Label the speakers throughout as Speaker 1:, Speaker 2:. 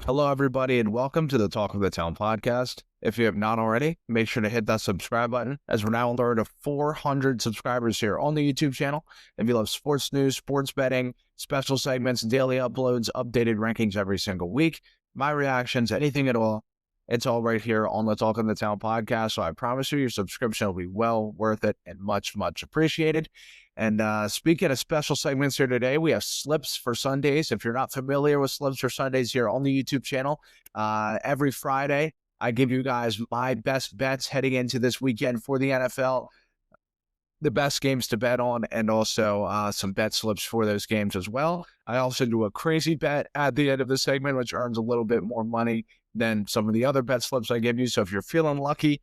Speaker 1: Hello, everybody, and welcome to the Talk of the Town podcast. If you have not already, make sure to hit that subscribe button, as we're now on the road to 400 subscribers here on the YouTube channel. If you love sports news, sports betting, special segments, daily uploads, updated rankings every single week, my reactions, anything at all, it's all right here on the Talk of the Town podcast. So I promise you, your subscription will be well worth it and much, much appreciated. And speaking of special segments here today, we have Slips for Sundays. If you're not familiar with Slips for Sundays here on the YouTube channel, every Friday, I give you guys my best bets heading into this weekend for the NFL, the best games to bet on, and also some bet slips for those games as well. I also do a crazy bet at the end of the segment, which earns a little bit more money than some of the other bet slips I give you. So if you're feeling lucky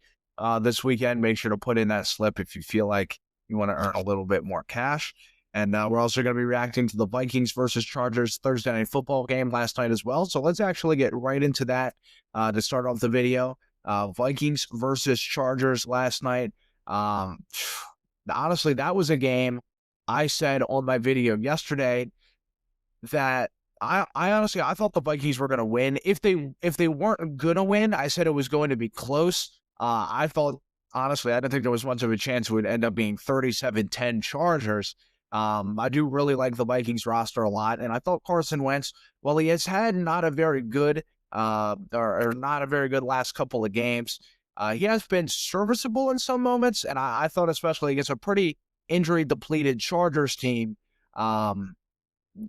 Speaker 1: this weekend, make sure to put in that slip if you feel like you want to earn a little bit more cash. And we're also going to be reacting to the Vikings versus Chargers Thursday Night Football game last night as well. So let's actually get right into that to start off the video. Vikings versus Chargers last night. Honestly, that was a game I said on my video yesterday that I honestly thought the Vikings were going to win. If they weren't going to win, I said it was going to be close. I thought, honestly, I didn't think there was much of a chance it would end up being 37-10 Chargers. I do really like the Vikings roster a lot, and I thought Carson Wentz, well, he has had not a very good or not a very good last couple of games. He has been serviceable in some moments, and I thought especially against a pretty injury-depleted Chargers team,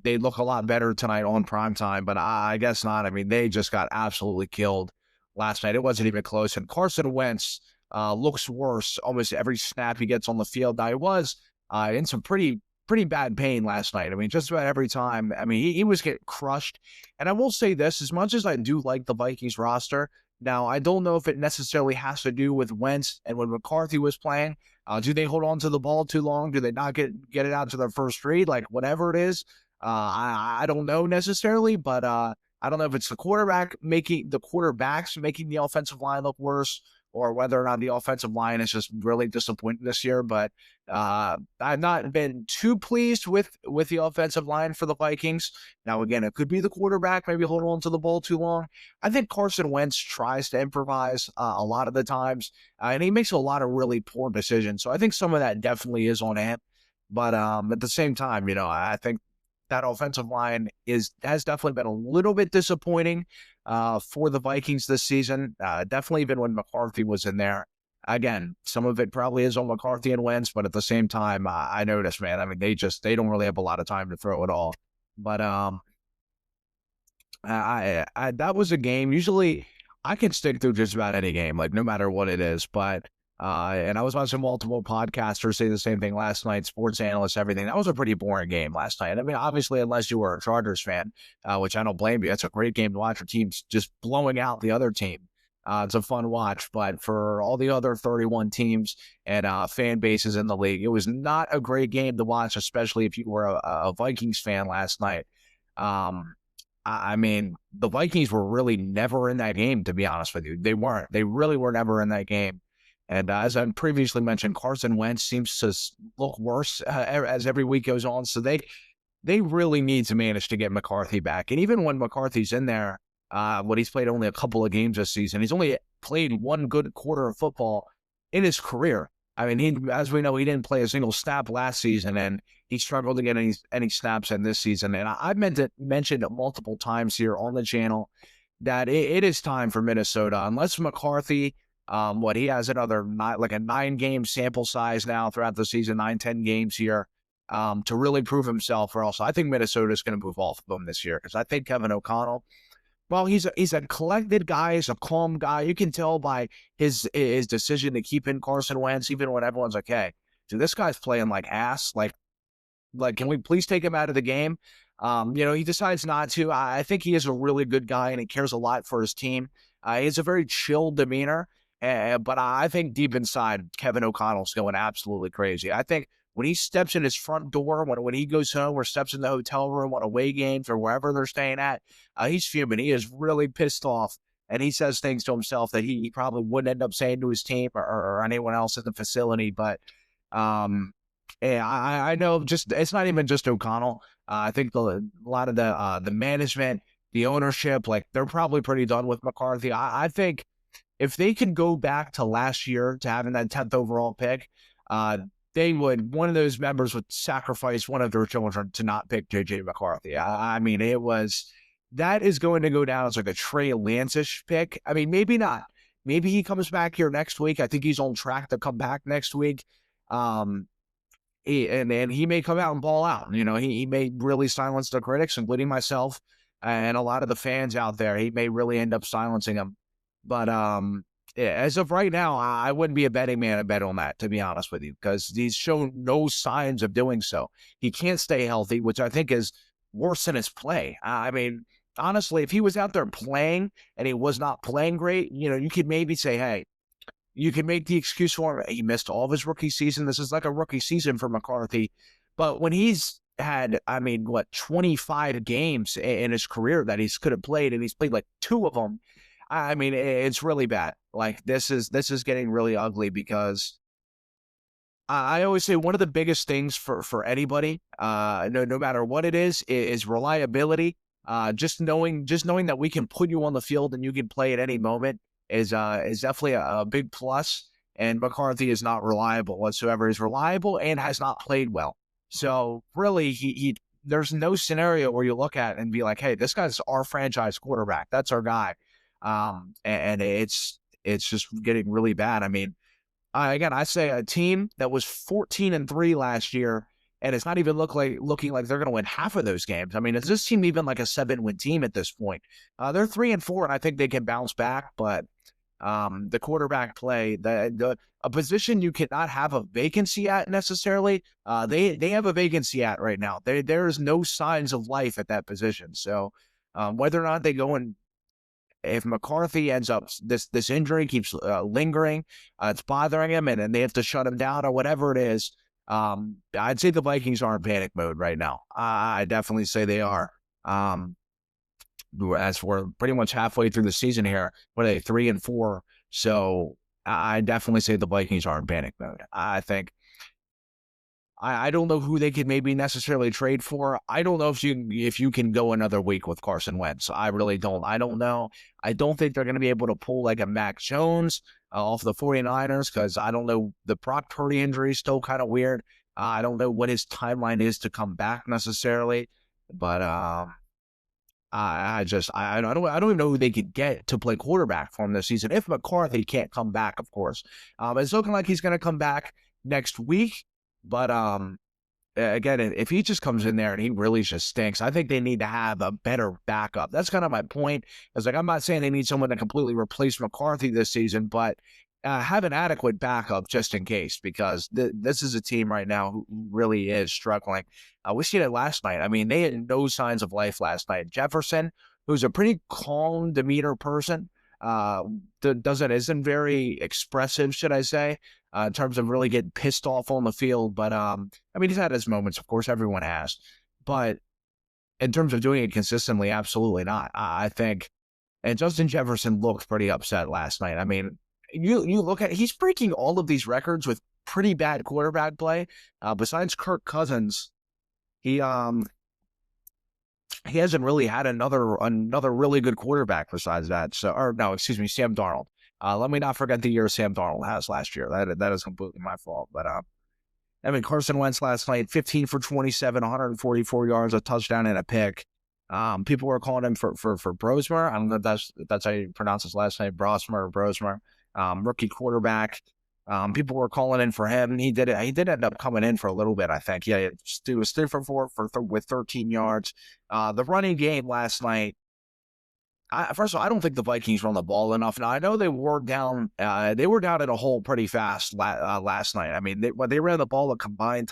Speaker 1: they look a lot better tonight on primetime, but I guess not. I mean, they just got absolutely killed last night. It wasn't even close, and Carson Wentz looks worse almost every snap he gets on the field. Now, he was in some pretty bad pain last night. I mean, just about every time. I mean, he was getting crushed. And I will say this, as much as I do like the Vikings roster, now, I don't know if it necessarily has to do with Wentz and when McCarthy was playing. Do they hold on to the ball too long? Do they not get it out to their first read? Like, whatever it is, I don't know necessarily, but I don't know if it's the quarterbacks making the offensive line look worse, or whether or not the offensive line is just really disappointing this year. But I've not been too pleased with the offensive line for the Vikings. Now, again, it could be the quarterback, maybe holding on to the ball too long. I think Carson Wentz tries to improvise a lot of the times, and he makes a lot of really poor decisions. So I think some of that definitely is on him. But at the same time, I think that offensive line has definitely been a little bit disappointing for the Vikings this season. Definitely even when McCarthy was in there. Again, some of it probably is on McCarthy and Wentz, but at the same time, I noticed, man, I mean, they don't really have a lot of time to throw it all. But that was a game. Usually I can stick through just about any game, like no matter what it is. But and I was watching multiple podcasters say the same thing last night, sports analysts, everything. That was a pretty boring game last night. I mean, obviously, unless you were a Chargers fan, which I don't blame you. That's a great game to watch. Your team's just blowing out the other team. It's a fun watch. But for all the other 31 teams and fan bases in the league, it was not a great game to watch, especially if you were a Vikings fan last night. I mean, the Vikings were really never in that game, to be honest with you. They weren't. They really were never in that game. And as I previously mentioned, Carson Wentz seems to look worse as every week goes on. So they really need to manage to get McCarthy back. And even when McCarthy's in there, he's played only a couple of games this season. He's only played one good quarter of football in his career. I mean, as we know, he didn't play a single snap last season, and he struggled to get any snaps in this season. And I've mentioned multiple times here on the channel that it is time for Minnesota, unless McCarthy. He has another a 9-game sample size now throughout the season, 9-10 games here, to really prove himself. Or else, I think Minnesota is going to move off of him this year, because I think Kevin O'Connell, well, he's a collected guy, he's a calm guy. You can tell by his decision to keep in Carson Wentz, even when everyone's like, "Hey, dude, this guy's playing like ass. Like, can we please take him out of the game?" He decides not to. I think he is a really good guy, and he cares a lot for his team. He has a very chill demeanor. But I think deep inside, Kevin O'Connell's going absolutely crazy. I think when he steps in his front door, when he goes home or steps in the hotel room on away games or wherever they're staying at, he's fuming. He is really pissed off, and he says things to himself that he probably wouldn't end up saying to his team or anyone else in the facility. But I know it's not even just O'Connell. I think a lot of the management the ownership, like they're probably pretty done with McCarthy. I think if they could go back to last year to having that 10th overall pick, uh, one of those members would sacrifice one of their children to not pick JJ McCarthy. I mean, that is going to go down as like a Trey Lance-ish pick. I mean, maybe not. Maybe he comes back here next week. I think he's on track to come back next week. And he may come out and ball out. He may really silence the critics, including myself and a lot of the fans out there. He may really end up silencing them. But yeah, as of right now, I wouldn't be a betting man to bet on that, to be honest with you, because he's shown no signs of doing so. He can't stay healthy, which I think is worse than his play. I mean, honestly, if he was out there playing and he was not playing great, you could maybe say, hey, you can make the excuse for him. He missed all of his rookie season. This is like a rookie season for McCarthy. But when he's had, 25 games in his career that he could have played, and he's played like 2 of them, I mean, it's really bad. Like this is getting really ugly, because I always say one of the biggest things for anybody, no matter what it is reliability. Just knowing that we can put you on the field and you can play at any moment is definitely a big plus. And McCarthy is not reliable whatsoever. He's reliable and has not played well. So really, he there's no scenario where you look at it and be like, hey, this guy's our franchise quarterback. That's our guy. And it's just getting really bad. I mean, I say a team that was 14-3 last year, and it's not even looking like they're going to win half of those games. I mean, is this team even like a 7-win team at this point? They're 3-4, and I think they can bounce back. But the quarterback play, a position you cannot have a vacancy at necessarily. They have a vacancy at right now. There is no signs of life at that position. So whether or not they go and if McCarthy ends up, this injury keeps lingering, it's bothering him, and they have to shut him down or whatever it is, I'd say the Vikings are in panic mode right now. I definitely say they are. As we're pretty much halfway through the season here, what are they, 3-4? So I definitely say the Vikings are in panic mode. I think I don't know who they could maybe necessarily trade for. I don't know if you can go another week with Carson Wentz. I really don't. I don't know. I don't think they're going to be able to pull like a Mac Jones off the 49ers, because I don't know. The Brock Purdy injury is still kind of weird. I don't know what his timeline is to come back necessarily, but I don't even know who they could get to play quarterback for him this season. If McCarthy can't come back, of course. It's looking like he's going to come back next week. But again, if he just comes in there and he really just stinks, I think they need to have a better backup. That's kind of my point. It's like, I'm not saying they need someone to completely replace McCarthy this season, but have an adequate backup just in case, because this is a team right now who really is struggling. We seen it last night. I mean, they had no signs of life last night. Jefferson, who's a pretty calm demeanor person, isn't very expressive, should I say, in terms of really getting pissed off on the field. But I mean, he's had his moments, of course, everyone has. But in terms of doing it consistently, absolutely not. I think, and Justin Jefferson looked pretty upset last night. I mean, you look at, he's breaking all of these records with pretty bad quarterback play. Besides Kirk Cousins, he hasn't really had another really good quarterback besides that. So, or no, excuse me, Sam Darnold. Let me not forget the year Sam Darnold has last year. That is completely my fault. But I mean, Carson Wentz last night, 15 for 27, 144 yards, a touchdown, and a pick. People were calling him for Brosmer. I don't know if that's how you pronounce his last name, Brosmer. Rookie quarterback. People were calling in for him. He did end up coming in for a little bit, I think. Yeah, it was 3 for 4 with 13 yards. The running game last night, first of all, I don't think the Vikings run the ball enough. Now, I know they were down in a hole pretty fast last night. I mean, they ran the ball a combined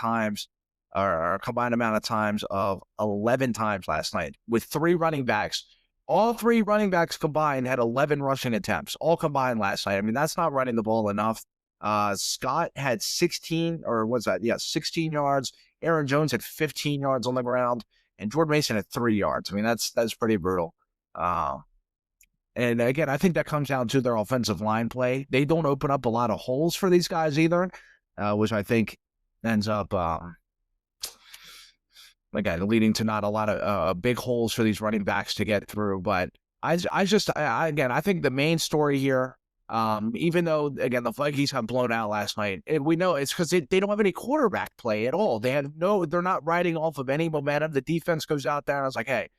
Speaker 1: amount of times of 11 times last night with 3 running backs. All 3 running backs combined had 11 rushing attempts, all combined last night. I mean, that's not running the ball enough. Scott had 16 yards. Aaron Jones had 15 yards on the ground, and Jordan Mason had 3 yards. I mean, that's pretty brutal. And again, I think that comes down to their offensive line play. They don't open up a lot of holes for these guys either, which I think ends up again, leading to not a lot of big holes for these running backs to get through. But again, I think the main story here, even though, again, the Vikings got blown out last night, we know it's because they don't have any quarterback play at all. They're not riding off of any momentum. The defense goes out there and it's like, hey,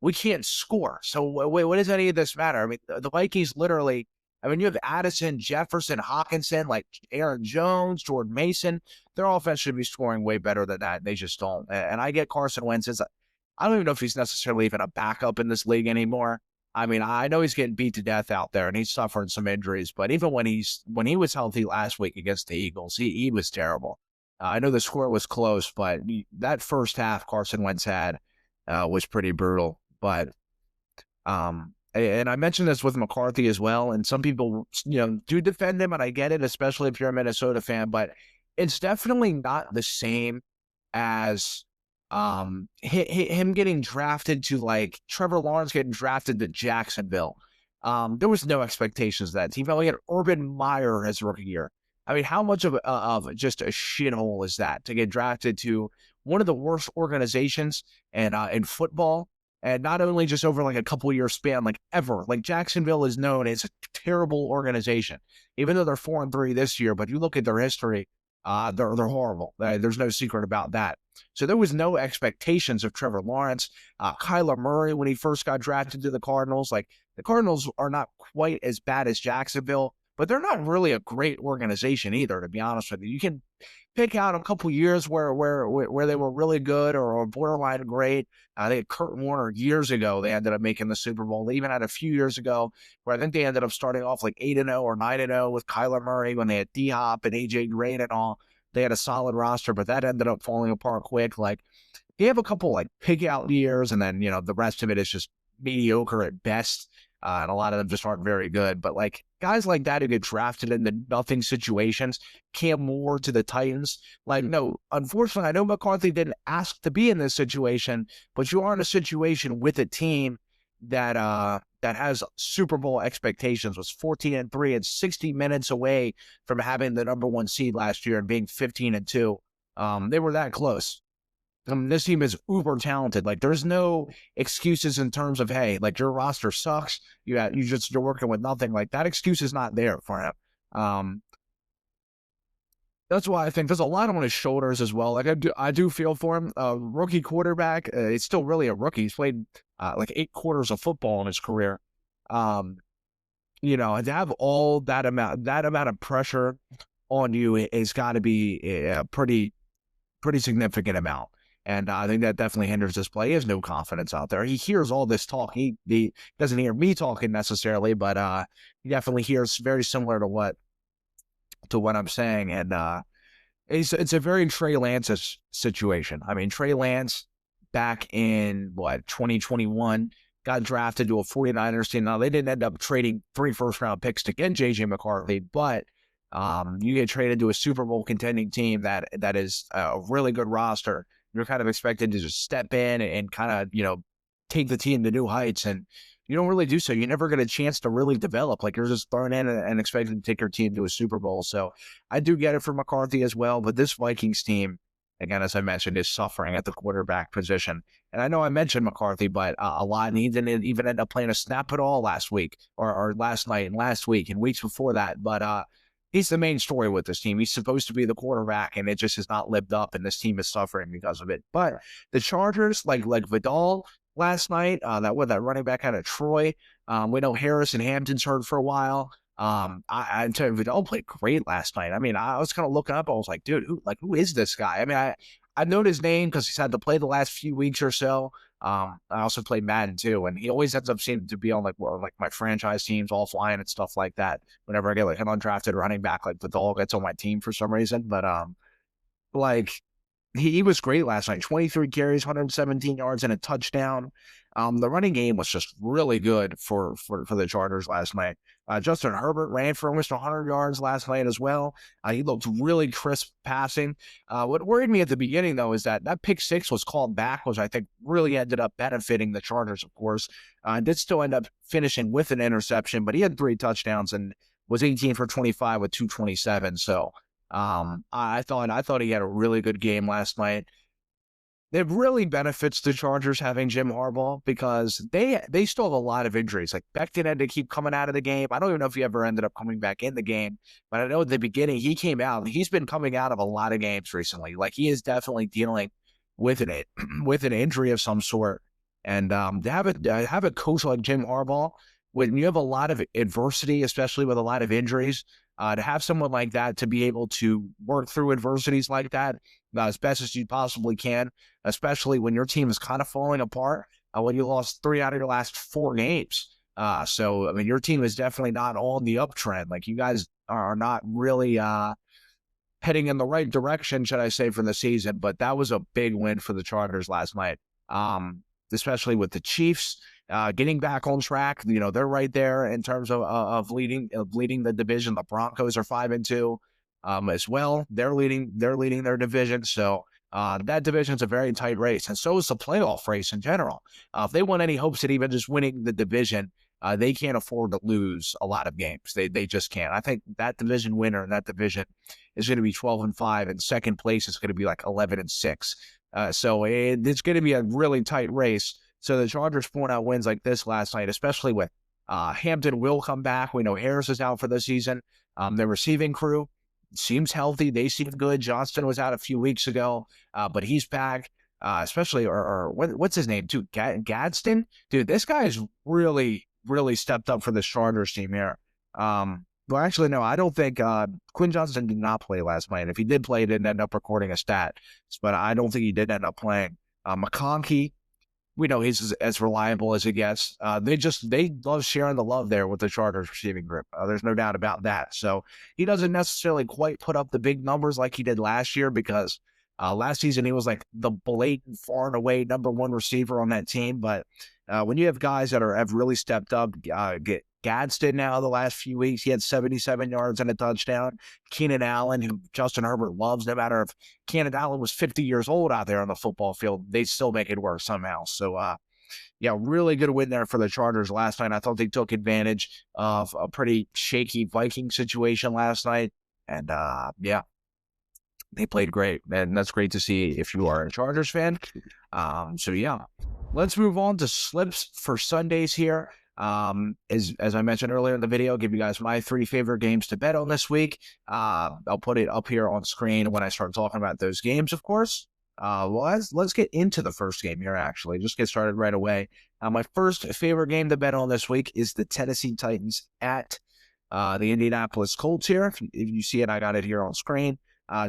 Speaker 1: we can't score. So what does any of this matter? I mean, the Vikings literally, I mean, you have Addison, Jefferson, Hawkinson, like Aaron Jones, Jordan Mason. Their offense should be scoring way better than that. They just don't. And I get Carson Wentz I don't even know if he's necessarily even a backup in this league anymore. I mean, I know he's getting beat to death out there and he's suffering some injuries, but even when he was healthy last week against the Eagles, he was terrible. I know the score was close, but that first half Carson Wentz had was pretty brutal. But and I mentioned this with McCarthy as well, and some people, do defend him, and I get it, especially if you're a Minnesota fan, but it's definitely not the same as him getting drafted to, like, Trevor Lawrence getting drafted to Jacksonville. There was no expectations of that team. He had Urban Meyer his rookie year. I mean, how much of just a shithole is that to get drafted to one of the worst organizations in football? And not only just over like a couple year span, like ever. Like Jacksonville is known as a terrible organization, even though they're 4-3 this year. But you look at their history, they're horrible. There's no secret about that. So there was no expectations of Trevor Lawrence. Kyler Murray, when he first got drafted to the Cardinals, like the Cardinals are not quite as bad as Jacksonville, but they're not really a great organization either, to be honest with you. You can pick out a couple years where they were really good or borderline great. They had Kurt Warner years ago. They ended up making the Super Bowl. They even had a few years ago where I think they ended up starting off like 8-0 or 9-0 with Kyler Murray when they had D-Hop and A.J. Green and all. They had a solid roster, but that ended up falling apart quick. Like, they have a couple like pig out years, and then, the rest of it is just mediocre at best. And a lot of them just aren't very good. But like guys like that who get drafted into nothing situations, Cam Moore to the Titans. Like, no, unfortunately, I know McCarthy didn't ask to be in this situation, but you are in a situation with a team that has Super Bowl expectations, was 14-3 and 60 minutes away from having the number 1 seed last year and being 15-2. They were that close. This team is uber talented. Like, there's no excuses in terms of, hey, like, your roster sucks. You're working with nothing. Like, that excuse is not there for him. That's why I think there's a lot on his shoulders as well. Like, I do feel for him. Rookie quarterback, it's still really a rookie. He's played like 8 quarters of football in his career. To have all that amount of pressure on you is got to be a pretty significant amount. And I think that definitely hinders his play. He has no confidence out there. He hears all this talk. He doesn't hear me talking necessarily, but he definitely hears very similar to what I'm saying. And it's a very Trey Lance situation. I mean, Trey Lance back in 2021 got drafted to a 49ers team. Now, they didn't end up trading 3 first-round picks to get J.J. McCarthy, but you get traded to a Super Bowl contending team that is a really good roster. You're kind of expected to just step in and kind of, take the team to new heights. And you don't really do so. You never get a chance to really develop. Like, you're just thrown in and expected to take your team to a Super Bowl. So I do get it for McCarthy as well. But this Vikings team, again, as I mentioned, is suffering at the quarterback position. And I know I mentioned McCarthy, but a lot, and he didn't even end up playing a snap at all last week or last night and last week and weeks before that. But he's the main story with this team. He's supposed to be the quarterback, and it just has not lived up, and this team is suffering because of it. But the Chargers, like Vidal last night, that running back out of Troy, we know Harris and Hampton's hurt for a while. I tell you, Vidal played great last night. I mean, I was kind of looking up. I was like, dude, who is this guy? I mean, I know his name because he's had to play the last few weeks or so. I also played Madden too, and he always ends up seeming to be on like my franchise teams, all flying and stuff like that. Whenever I get like an undrafted running back, like Vidal gets on my team for some reason. But like he was great last night. 23 carries, 117 yards, and a touchdown. The running game was just really good for the Chargers last night. Justin Herbert ran for almost 100 yards last night as well. He looked really crisp passing. What worried me at the beginning, though, is that pick 6 was called back, which I think really ended up benefiting the Chargers, of course. Did still end up finishing with an interception, but he had 3 touchdowns and was 18 for 25 with 227. So I thought he had a really good game last night. It really benefits the Chargers having Jim Harbaugh because they still have a lot of injuries. Like Becton had to keep coming out of the game. I don't even know if he ever ended up coming back in the game, but I know at the beginning he came out. He's been coming out of a lot of games recently. Like he is definitely dealing with an with an injury of some sort. And to have a coach like Jim Harbaugh, when you have a lot of adversity, especially with a lot of injuries, to have someone like that to be able to work through adversities like that as best as you possibly can, especially when your team is kind of falling apart, when you lost 3 out of your last 4 games. So, I mean, your team is definitely not on the uptrend. Like, you guys are not really heading in the right direction, should I say, for the season. But that was a big win for the Chargers last night, especially with the Chiefs getting back on track. You know, they're right there in terms of leading the division. The Broncos are 5-2 as well. They're leading their division. So that division is a very tight race, and so is the playoff race in general. If they want any hopes at even just winning the division, they can't afford to lose a lot of games. They just can't. I think that division winner in that division is going to be 12-5, and second place is going to be like 11-6. So it's going to be a really tight race. So the Chargers pulling out wins like this last night, especially with Hampton will come back. We know Harris is out for the season. The receiving crew seems healthy. They seem good. Johnston was out a few weeks ago, but he's back. Especially, or what's his name too? Gadsden? Dude, this guy is really stepped up for the Chargers team here. Well, actually, no, I don't think Quinn Johnston did not play last night. If he did play, he didn't end up recording a stat, but I don't think he did end up playing. McConkey, we know he's as reliable as it gets. They love sharing the love there with the Chargers receiving group. There's no doubt about that. So he doesn't necessarily quite put up the big numbers like he did last year because last season he was like the blatant, far and away #1 receiver on that team. But when you have guys that have really stepped up, Gadsden now the last few weeks, he had 77 yards and a touchdown. Keenan Allen, who Justin Herbert loves, no matter if Keenan Allen was 50 years old out there on the football field, they still make it work somehow. So, yeah, really good win there for the Chargers last night. I thought they took advantage of a pretty shaky Viking situation last night. And, yeah, they played great. And that's great to see if you are a Chargers fan. So, yeah, let's move on to slips for Sundays here. As I mentioned earlier in the video, give you guys my 3 favorite games to bet on this week. I'll put it up here on screen when I start talking about those games, of course. Well, let's get into the first game here, actually. Just get started right away. My first favorite game to bet on this week is the Tennessee Titans at the Indianapolis Colts here. If you see it, I got it here on screen.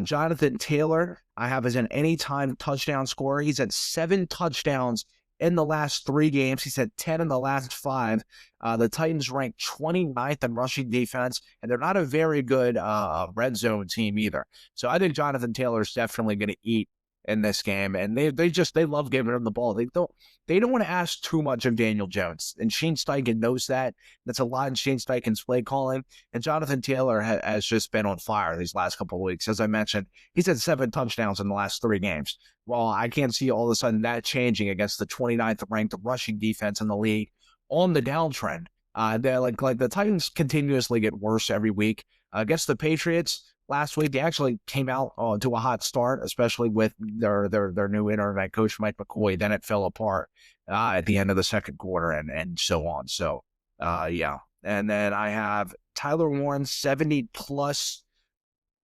Speaker 1: Jonathan Taylor, I have as an anytime touchdown scorer. He's had 7 touchdowns in the last 3 games. He's had 10 in the last 5. The Titans rank 29th in rushing defense, and they're not a very good red zone team either. So I think Jonathan Taylor is definitely going to eat in this game, and they love giving him the ball. They don't want to ask too much of Daniel Jones, and Shane Steichen knows that. That's a lot in Shane Steichen's play calling, and Jonathan Taylor has just been on fire these last couple of weeks. As I mentioned, he's had 7 touchdowns in the last 3 games. Well, I can't see all of a sudden that changing against the 29th ranked rushing defense in the league on the downtrend. They're like the Titans continuously get worse every week. Against the Patriots last week, they actually came out to a hot start, especially with their new interim coach, Mike McCoy. Then it fell apart at the end of the second quarter and so on. So, yeah. And then I have Tyler Warren, 70-plus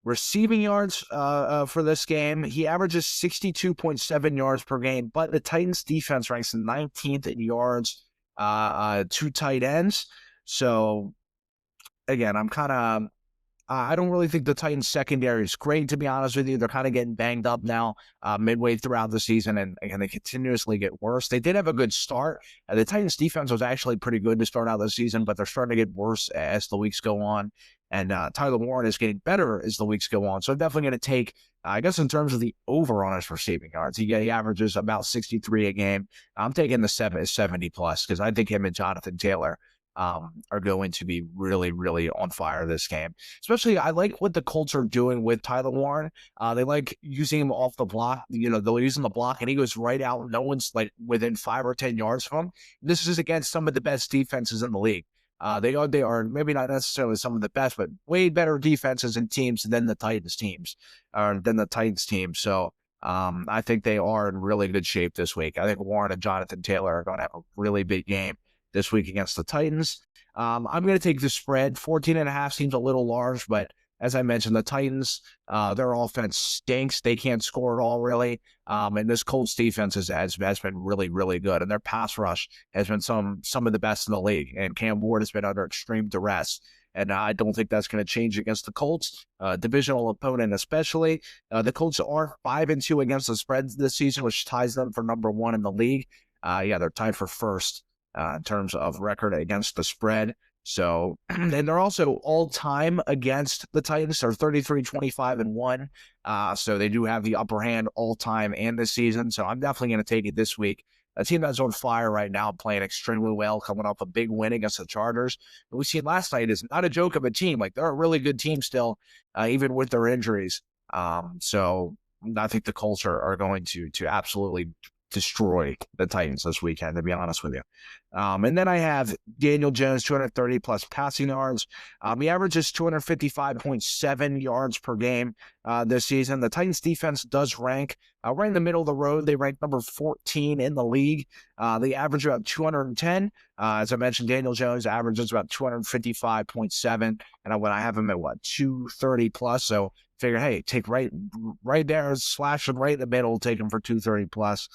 Speaker 1: receiving yards for this game. He averages 62.7 yards per game, but the Titans defense ranks 19th in yards to tight ends. So, again, I don't really think the Titans secondary is great, to be honest with you. They're kind of getting banged up now midway throughout the season, and they continuously get worse. They did have a good start. The Titans defense was actually pretty good to start out the season, but they're starting to get worse as the weeks go on. And Tyler Warren is getting better as the weeks go on. So I'm definitely going to take, I guess, in terms of the over on his receiving yards, he averages about 63 a game. I'm taking the 70 plus because I think him and Jonathan Taylor are going to be really on fire this game. Especially, I like what the Colts are doing with Tyler Warren. They like using him off the block. You know, they'll use him the block, and he goes right out. No one's like within 5 or 10 yards from him. This is against some of the best defenses in the league. They are maybe not necessarily some of the best, but way better defenses and teams than the Titans teams, So I think they are in really good shape this week. I think Warren and Jonathan Taylor are going to have a really big game this week against the Titans. I'm going to take the spread. 14.5 seems a little large, but as I mentioned, the Titans, their offense stinks. They can't score at all, really. And this Colts defense has been really, really good. And their pass rush has been some of the best in the league. And Cam Ward has been under extreme duress. And I don't think that's going to change against the Colts, divisional opponent especially. The Colts are 5-2 against the spreads this season, which ties them for number 1 in the league. They're tied for first in terms of record against the spread. So, and they're also all-time against the Titans. They're 33-25-1. So they do have the upper hand all-time and this season. So I'm definitely going to take it this week. A team that's on fire right now, playing extremely well, coming off a big win against the Chargers. What we seen last night is not a joke of a team. Like, they're a really good team still, even with their injuries. So I think the Colts are going to absolutely destroy the Titans this weekend, to be honest with you. And then I have Daniel Jones, 230 plus passing yards. He averages 255.7 yards per game this season. The Titans defense does rank right in the middle of the road. They rank number 14 in the league. They average about 210. As I mentioned, Daniel Jones averages about 255.7. And when I have him at 230 plus. So figure, hey, take right there, slash him right in the middle, take him for 230 plus.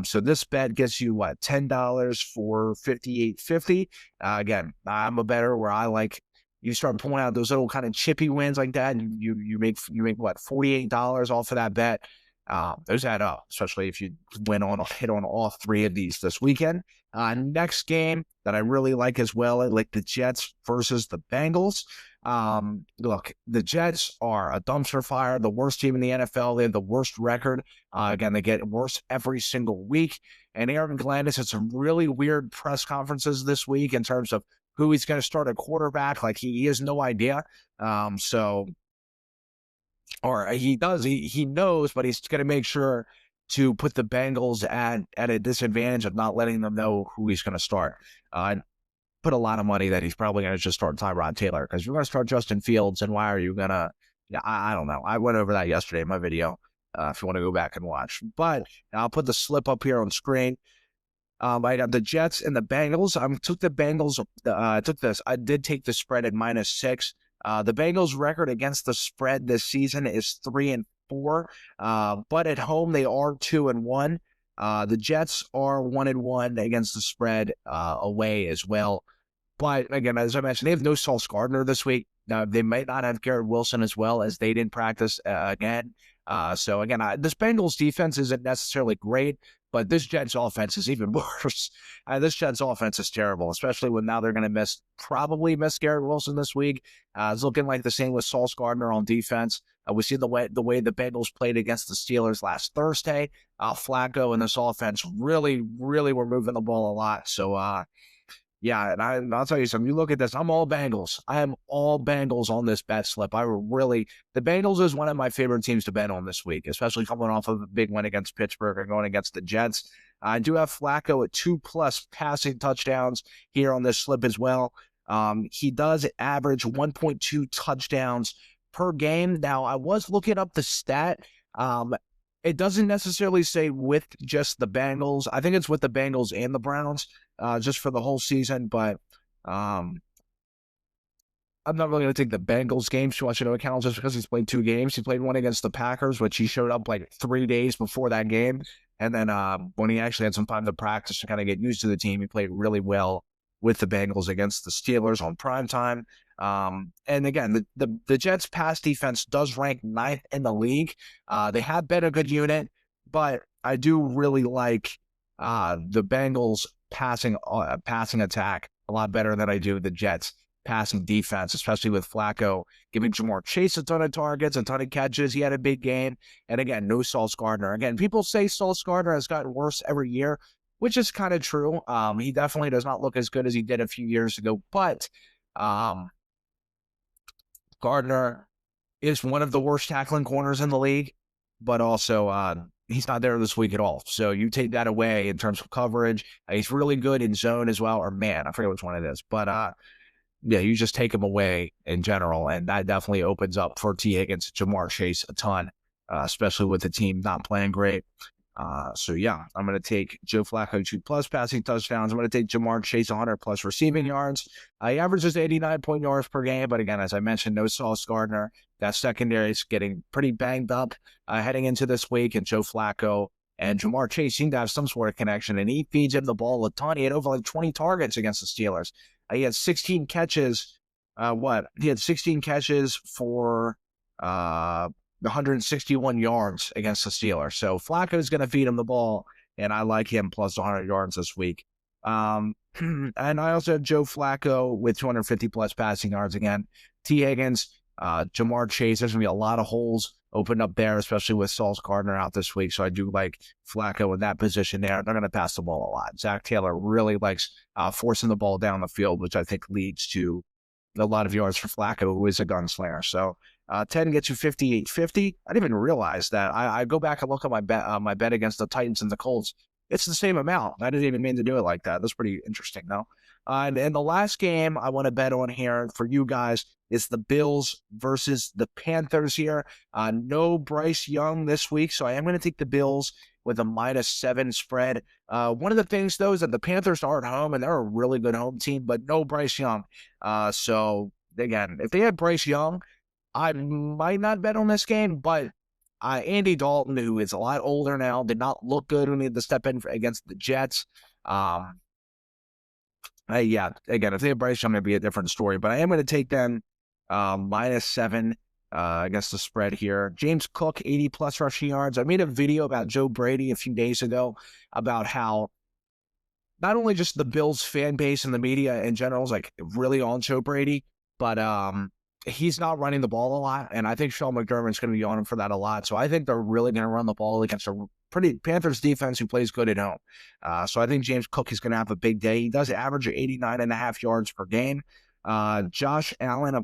Speaker 1: So this bet gets you $10 for $58.50. Again, I'm a bettor where I like, you start pulling out those little kind of chippy wins like that, and you make $48 off of that bet. Those add up, especially if you hit on all 3 of these this weekend. Next game that I really like as well, I like the Jets versus the Bengals. Look, the Jets are a dumpster fire, the worst team in the NFL. They have the worst record. Again, they get worse every single week. And Aaron Glenn has had some really weird press conferences this week in terms of who he's going to start at quarterback. Like, he has no idea. Or he does, he knows, but he's going to make sure to put the Bengals at a disadvantage of not letting them know who he's going to start. I put a lot of money that he's probably going to just start Tyrod Taylor, because you're going to start Justin Fields, and why are you going to, I don't know. I went over that yesterday in my video, if you want to go back and watch. But I'll put the slip up here on screen. I got the Jets and the Bengals. I took the Bengals. I did take the spread at -6. The Bengals' record against the spread this season is 3-4. But at home they are 2-1. The Jets are 1-1 against the spread away as well. But again, as I mentioned, they have no Sauce Gardner this week. They might not have Garrett Wilson as well, as they didn't practice again. So again, this Bengals defense isn't necessarily great, but this Jets offense is even worse. This Jets offense is terrible, especially when now they're going to probably miss Garrett Wilson this week. It's looking like the same with Sauce Gardner on defense. We see the way the Bengals played against the Steelers last Thursday. Flacco and this offense really, really were moving the ball a lot. So, yeah, and I'll tell you something. You look at this, I'm all Bengals. I am all Bengals on this bet slip. The Bengals is one of my favorite teams to bet on this week, especially coming off of a big win against Pittsburgh and going against the Jets. I do have Flacco at 2+ passing touchdowns here on this slip as well. He does average 1.2 touchdowns per game. Now, I was looking up the stat. It doesn't necessarily say with just the Bengals. I think it's with the Bengals and the Browns, just for the whole season. But I'm not really going to take the Bengals game too much into account, just because he's played 2 games. He played one against the Packers, which he showed up like 3 days before that game. And then when he actually had some time to practice to kind of get used to the team, he played really well with the Bengals against the Steelers on primetime. And again, the Jets' pass defense does rank 9th in the league. They have been a good unit, but I do really like the Bengals' passing attack a lot better than I do the Jets' passing defense, especially with Flacco giving Jamar Chase a ton of targets, a ton of catches. He had a big game. And again, no Sauce Gardner. Again, people say Sauce Gardner has gotten worse every year, which is kind of true. He definitely does not look as good as he did a few years ago, but Gardner is one of the worst tackling corners in the league, but also he's not there this week at all. So you take that away in terms of coverage. He's really good in zone as well, or man, I forget which one it is. But yeah, you just take him away in general, and that definitely opens up for T. Higgins, Jamar Chase a ton especially with the team not playing great. So yeah, I'm going to take Joe Flacco 2+ passing touchdowns. I'm going to take Jamar Chase 100+ receiving yards. He averages 89 point yards per game, but again, as I mentioned, no Sauce Gardner. That secondary is getting pretty banged up heading into this week, and Joe Flacco and Jamar Chase seem to have some sort of connection, and he feeds him the ball a ton. He had over like 20 targets against the Steelers. He had 16 catches. He had 16 catches for 161 yards against the Steelers. So Flacco's going to feed him the ball, and I like him plus 100 yards this week. And I also have Joe Flacco with 250+ passing yards again. T. Higgins, Jamar Chase. There's going to be a lot of holes opened up there, especially with Sauce Gardner out this week. So I do like Flacco in that position there. They're going to pass the ball a lot. Zach Taylor really likes forcing the ball down the field, which I think leads to a lot of yards for Flacco, who is a gunslinger. So 10 gets you 58.50. I didn't even realize that. I go back and look at my bet against the Titans and the Colts. It's the same amount. I didn't even mean to do it like that. That's pretty interesting, though. And the last game I want to bet on here for you guys is the Bills versus the Panthers here. No Bryce Young this week, so I am going to take the Bills with a -7 spread. One of the things, though, is that the Panthers are at home, and they're a really good home team, but no Bryce Young. So, again, if they had Bryce Young, I might not bet on this game, but Andy Dalton, who is a lot older now, did not look good when he had to step in against the Jets. Yeah, again, if they have Bryce Young, it'd be a different story, but I am going to take them -7 against the spread here. James Cook, 80+ rushing yards. I made a video about Joe Brady a few days ago about how not only just the Bills fan base and the media in general is like really on Joe Brady, but he's not running the ball a lot, and I think Sean McDermott's going to be on him for that a lot. So I think they're really going to run the ball against a pretty Panthers defense who plays good at home. So I think James Cook is going to have a big day. He does average 89.5 yards per game. Josh Allen, a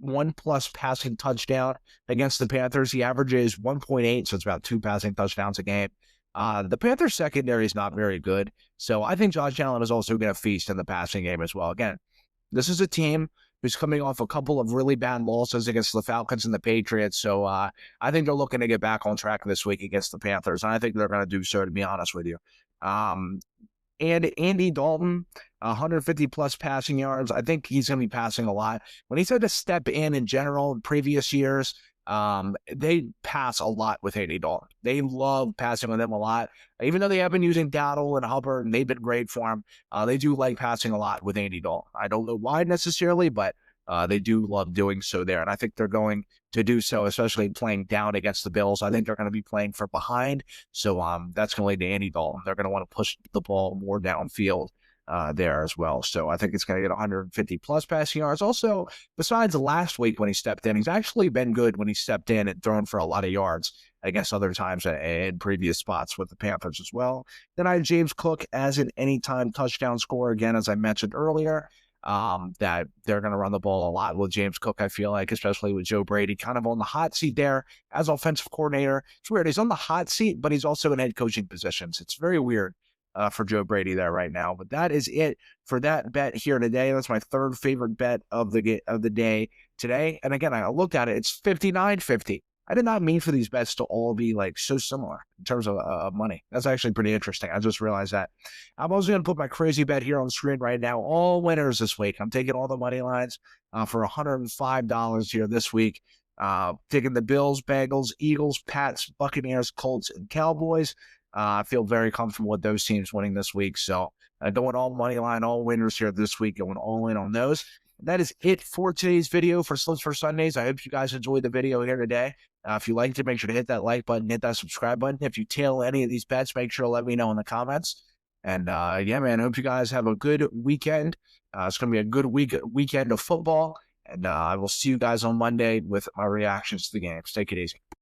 Speaker 1: 1+ passing touchdown against the Panthers. He averages 1.8, so it's about 2 passing touchdowns a game. The Panthers secondary is not very good, so I think Josh Allen is also going to feast in the passing game as well. Again, this is a team who's coming off a couple of really bad losses against the Falcons and the Patriots. So I think they're looking to get back on track this week against the Panthers, and I think they're going to do so, to be honest with you. And Andy Dalton, 150+ passing yards. I think he's going to be passing a lot. When he's had to step in general in previous years, they pass a lot with Andy Dalton. They love passing with him a lot. Even though they have been using Dowdle and Hubbard, and they've been great for him, they do like passing a lot with Andy Dalton. I don't know why necessarily, but they do love doing so there. And I think they're going to do so, especially playing down against the Bills. I think they're going to be playing for behind. So that's going to lead to Andy Dalton. They're going to want to push the ball more downfield there as well. So I think it's going to get 150+ passing yards. Also, besides last week when he stepped in, he's actually been good when he stepped in and thrown for a lot of yards against other times in previous spots with the Panthers as well. Then I have James Cook as an anytime touchdown scorer. Again, as I mentioned earlier, that they're going to run the ball a lot with James Cook, I feel like, especially with Joe Brady kind of on the hot seat there as offensive coordinator. It's weird. He's on the hot seat, but he's also in head coaching positions. It's very weird for Joe Brady there right now. But that is it for that bet here today. That's my third favorite bet of the day today. And again, I looked at it. It's 59.50. I did not mean for these bets to all be like so similar in terms of money. That's actually pretty interesting. I just realized that. I'm also going to put my crazy bet here on the screen right now. All winners this week. I'm taking all the money lines for $105 here this week. Taking the Bills, Bengals, Eagles, Pats, Buccaneers, Colts, and Cowboys. I feel very comfortable with those teams winning this week. So going all money line, all winners here this week, going all in on those. That is it for today's video for Slips for Sundays. I hope you guys enjoyed the video here today. If you liked it, make sure to hit that like button, hit that subscribe button. If you tail any of these bets, make sure to let me know in the comments. And yeah, man, I hope you guys have a good weekend. It's going to be a good weekend of football. And I will see you guys on Monday with my reactions to the games. Take it easy.